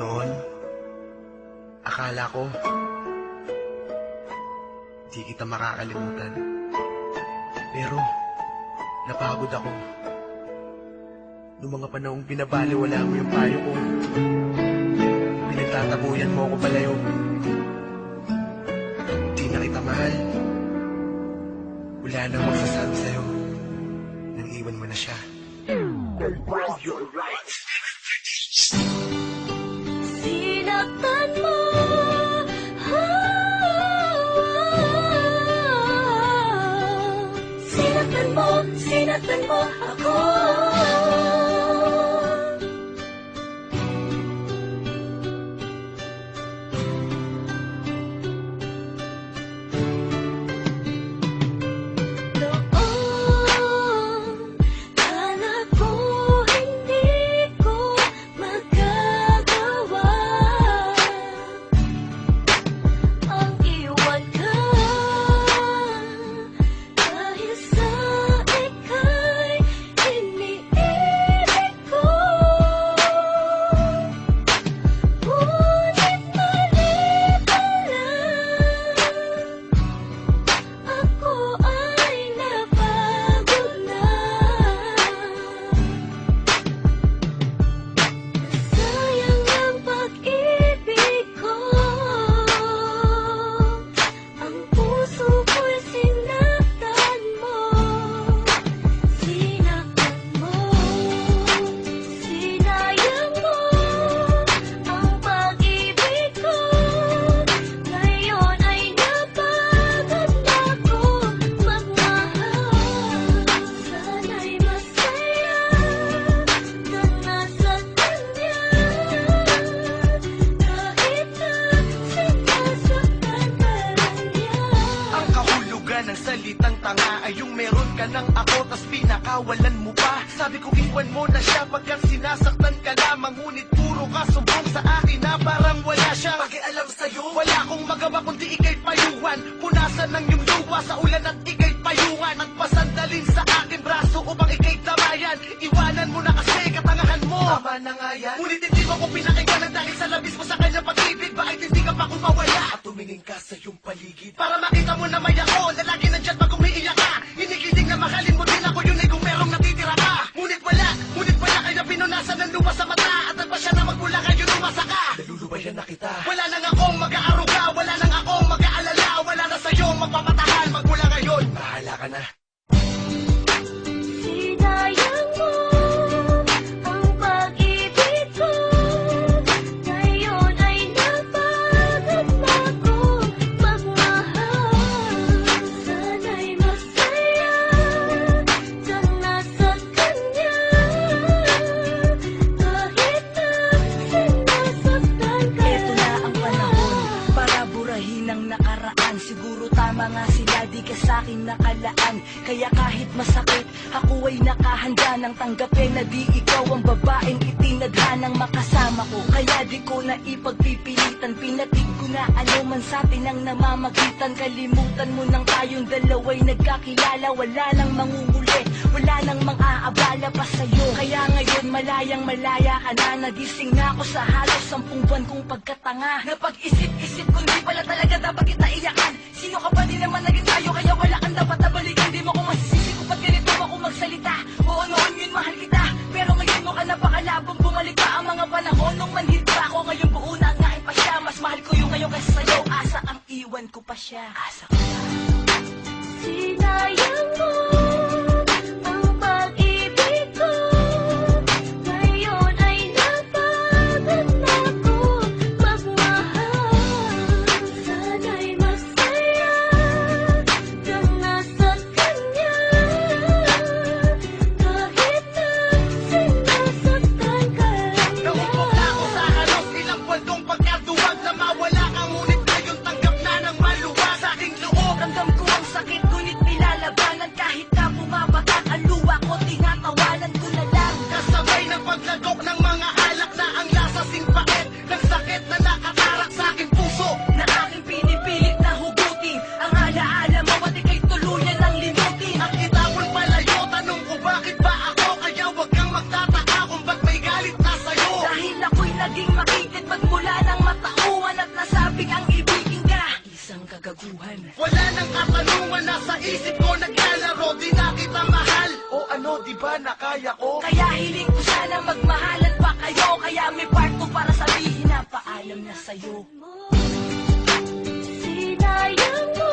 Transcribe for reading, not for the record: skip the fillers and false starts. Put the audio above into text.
Noon, akala ko di kita makakalimutan. Pero napagod ako noong mga panahong binabaliwala mo yung payo ko. Pinagtatabuyan mo ako palayo. Di na kita mahal. Wala nang magsasabi sa'yo nang iwan mo na siya. You're right. Sinaktan mo, sinaktan mo ako. Ng salitang tanga ay yung meron ka ng ako tas pinakawalan mo pa. Sabi ko iwan mo na siya pagkat sinasaktan ka lamang, ngunit puro ka sumbong sa akin na parang wala siya pakialam sa'yo. Wala akong magawa kundi ikay payuhan, punasan ng iyong luwa sa ulan at ikay payungan. Nagpasandalin sa aking braso upang ikay tamayan. Iwanan mo na kasi katangahan mo. Tama na nga yan, ngunit hindi mo ko pinakinggan dahil sa labis mo sa kanyang pag-ibig. Bakit hindi ka pa kumawala at tumingin ka sa iyong paligid para makita mo na may ako na lagi nandyan pag umiiyak ka. Hinikiling na mahalin mo din ako, yun ay kung merong natitira ka. Ngunit wala kaya pinunasan ng lupa sa mata. At nagpa siya na magmula kayo lumasa ka. Nalulubayan na kita. Wala nang akong mag-aaruga, wala nang akong mag-aalala. Wala na sa'yo magpapatahan magmula ngayon. Bahala ka na. Sinayang mo ang pag-ibig ko. Ngayon ay napagod na ko magmahal. Sana'y masaya ka na sa kanya. Kahit na sinasaktan ka. Ito na ang panahon para burahin ang nakaraan. Siguro tama nga sila, di ka sa'kin nakalaan. Kaya kahit masakit, ako ay nakahanda nang tanggapin na di ikaw ang babaeng itinadhanang makasama ko. Kaya di ko na ipagpipilitan, pinatig ko na ano man sa atin ang namamagitan. Kalimutan mo nang tayong dalawa'y nagkakilala. Wala nang mangunguli, wala nang mang-aabala pa sa'yo. Kaya ngayon malayang malaya ka na. Nagising na ako sa halos 10 buwan kong pagkatanga. Napag-isip-isip kung di pala talaga dapat kita iyakan. Sino ka pa din naman naging tayo, kaya wala kang dapat na balikan. Di mo ko masisisi kung ba't ganito ako magsalita. Oo, noon yun mahal kita, pero ngayon mo ka napakalabong. Bumalik pa ang mga panahon nung manhid pa ako. Ngayon buo na ang ngayon pa siya. Mas mahal ko yung ngayon kaysa sa'yo. Asa ang iwan ko pa siya. Asa ko pa. Sinayang mo ang pag-ibig ko. Ngayon ay napagod na ko magmahal. Sana'y masaya ka na sa kanya. Kahit na sinasaktan ka Naupo na ako sa halos ilang buwan kong pagkaduwag na mawala ka, ngunit ngayon tanggap na ng maluwag sa aking loob. Ramdam ko ang sakit, ngunit nilalabanan kahit isip ko naglalaro, di na kita mahal. O ano, di ba na kaya ko? Kaya hiling ko sana magmahalan pa kayo. Kaya may part 2 para sabihin na paalam na sa'yo. Sinayang mo